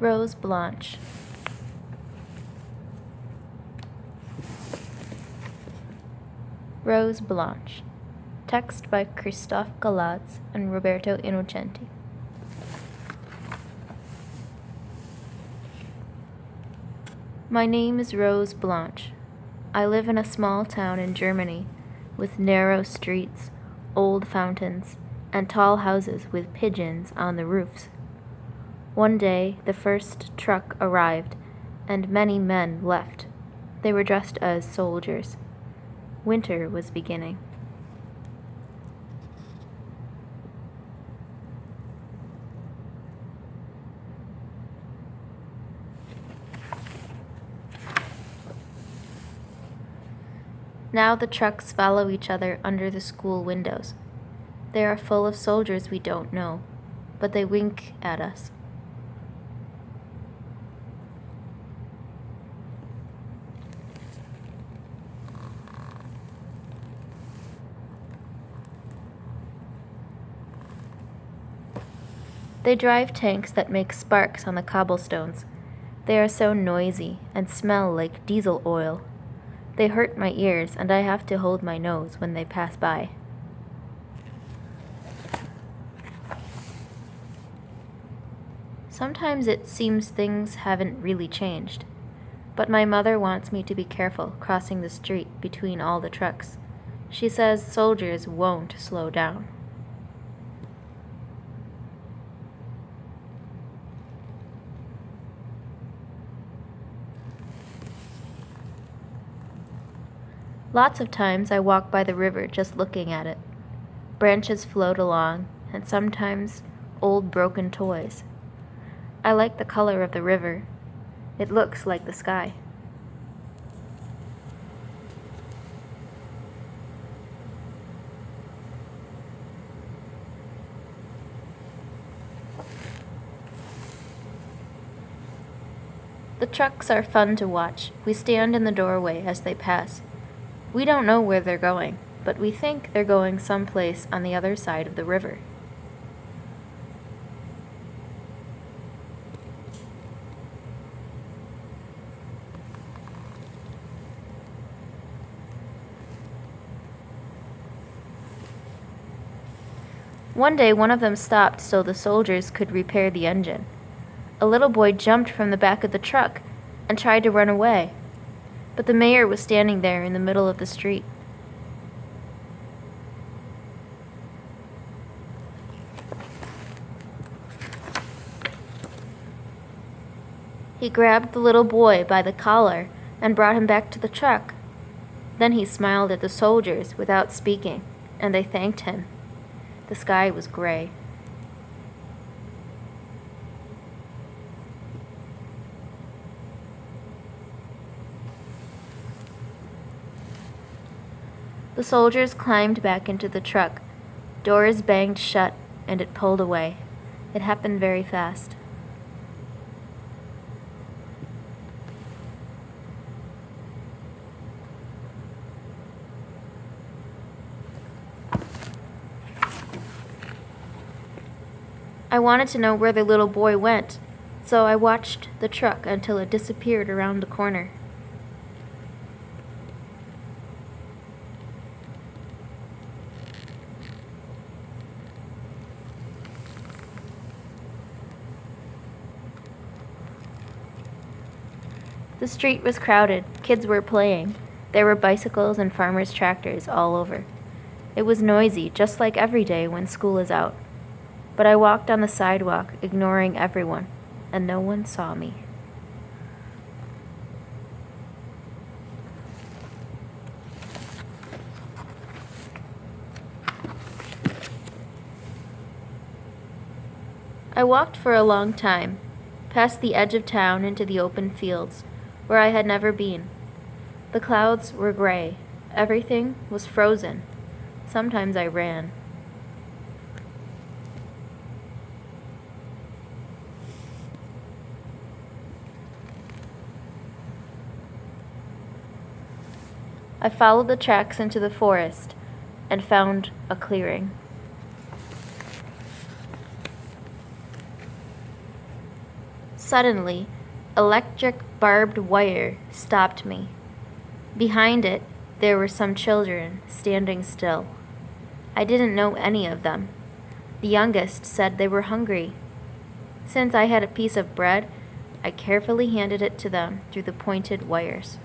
Rose Blanche. Rose Blanche. Text by Christophe Gallaz and Roberto Innocenti. My name is Rose Blanche. I live in a small town in Germany with narrow streets, old fountains, and tall houses with pigeons on the roofs. One day, the first truck arrived, and many men left. They were dressed as soldiers. Winter was beginning. Now the trucks follow each other under the school windows. They are full of soldiers we don't know, but they wink at us. They drive tanks that make sparks on the cobblestones. They are so noisy and smell like diesel oil. They hurt my ears, and I have to hold my nose when they pass by. Sometimes it seems things haven't really changed, but my mother wants me to be careful crossing the street between all the trucks. She says soldiers won't slow down. Lots of times I walk by the river just looking at it. Branches float along, and sometimes old broken toys. I like the color of the river. It looks like the sky. The trucks are fun to watch. We stand in the doorway as they pass. We don't know where they're going, but we think they're going someplace on the other side of the river. One day, one of them stopped so the soldiers could repair the engine. A little boy jumped from the back of the truck and tried to run away, but the mayor was standing there in the middle of the street. He grabbed the little boy by the collar and brought him back to the truck. Then he smiled at the soldiers without speaking, and they thanked him. The sky was gray. The soldiers climbed back into the truck. Doors banged shut, and it pulled away. It happened very fast. I wanted to know where the little boy went, so I watched the truck until it disappeared around the corner. The street was crowded. Kids were playing. There were bicycles and farmers' tractors all over. It was noisy, just like every day when school is out. But I walked on the sidewalk, ignoring everyone, and no one saw me. I walked for a long time, past the edge of town into the open fields, where I had never been. The clouds were gray. Everything was frozen. Sometimes I ran. I followed the tracks into the forest and found a clearing. Suddenly, electric barbed wire stopped me. Behind it, there were some children standing still. I didn't know any of them. The youngest said they were hungry. Since I had a piece of bread, I carefully handed it to them through the pointed wires.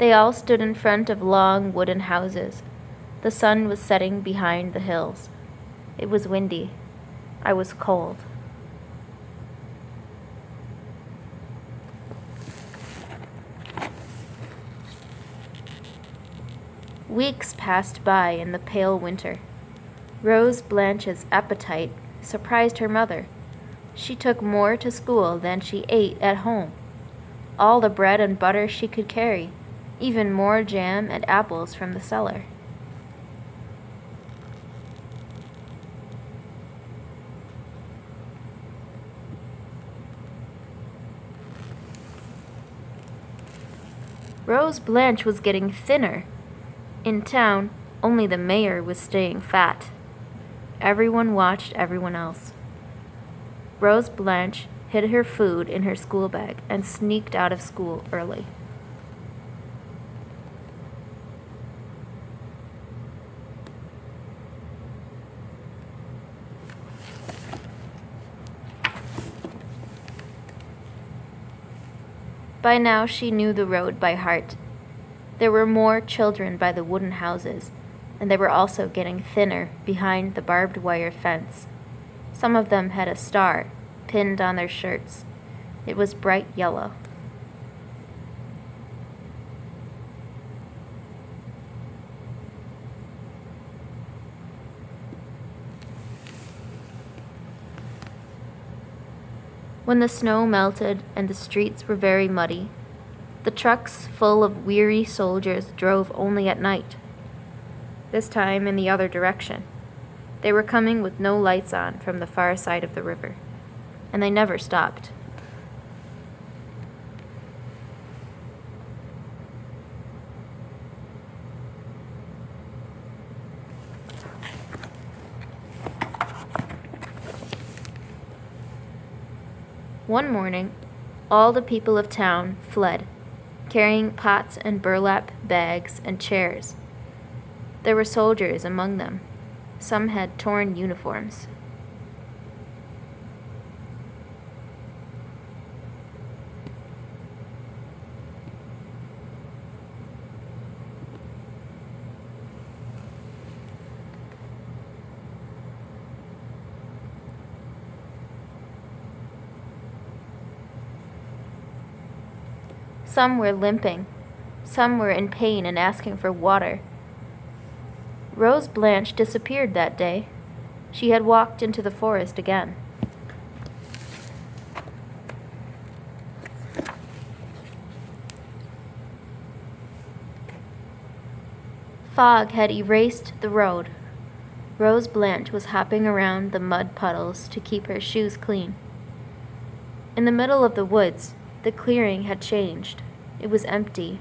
They all stood in front of long wooden houses. The sun was setting behind the hills. It was windy. I was cold. Weeks passed by in the pale winter. Rose Blanche's appetite surprised her mother. She took more to school than she ate at home. All the bread and butter she could carry, even more jam and apples from the cellar. Rose Blanche was getting thinner. In town, only the mayor was staying fat. Everyone watched everyone else. Rose Blanche hid her food in her school bag and sneaked out of school early. By now she knew the road by heart. There were more children by the wooden houses, and they were also getting thinner behind the barbed wire fence. Some of them had a star pinned on their shirts. It was bright yellow. When the snow melted and the streets were very muddy, the trucks full of weary soldiers drove only at night. This time in the other direction. They were coming with no lights on from the far side of the river, and they never stopped. One morning, all the people of town fled, carrying pots and burlap bags and chairs. There were soldiers among them. Some had torn uniforms. Some were limping. Some were in pain and asking for water. Rose Blanche disappeared that day. She had walked into the forest again. Fog had erased the road. Rose Blanche was hopping around the mud puddles to keep her shoes clean. In the middle of the woods, the clearing had changed. It was empty.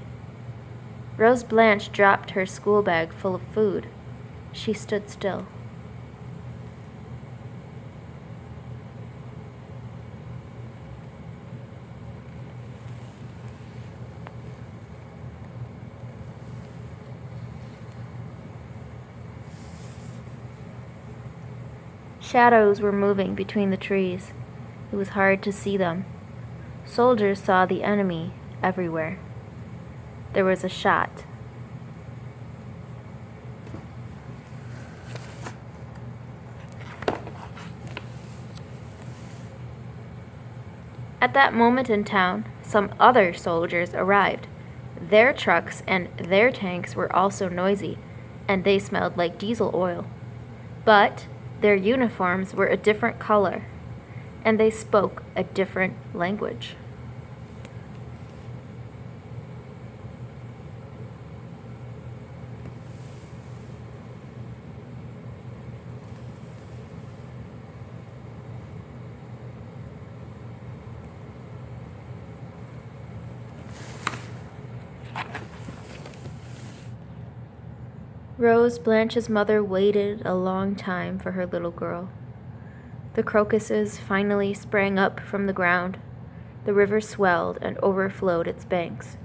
Rose Blanche dropped her school bag full of food. She stood still. Shadows were moving between the trees. It was hard to see them. Soldiers saw the enemy everywhere. There was a shot. At that moment in town, some other soldiers arrived. Their trucks and their tanks were also noisy, and they smelled like diesel oil. But their uniforms were a different color, and they spoke a different language. Rose, Blanche's mother, waited a long time for her little girl. The crocuses finally sprang up from the ground. The river swelled and overflowed its banks.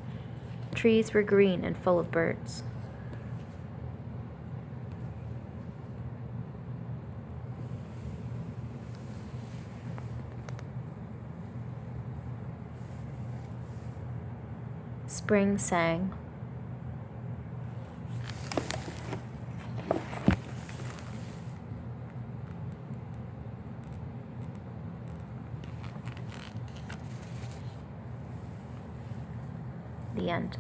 Trees were green and full of birds. Spring sang. The end.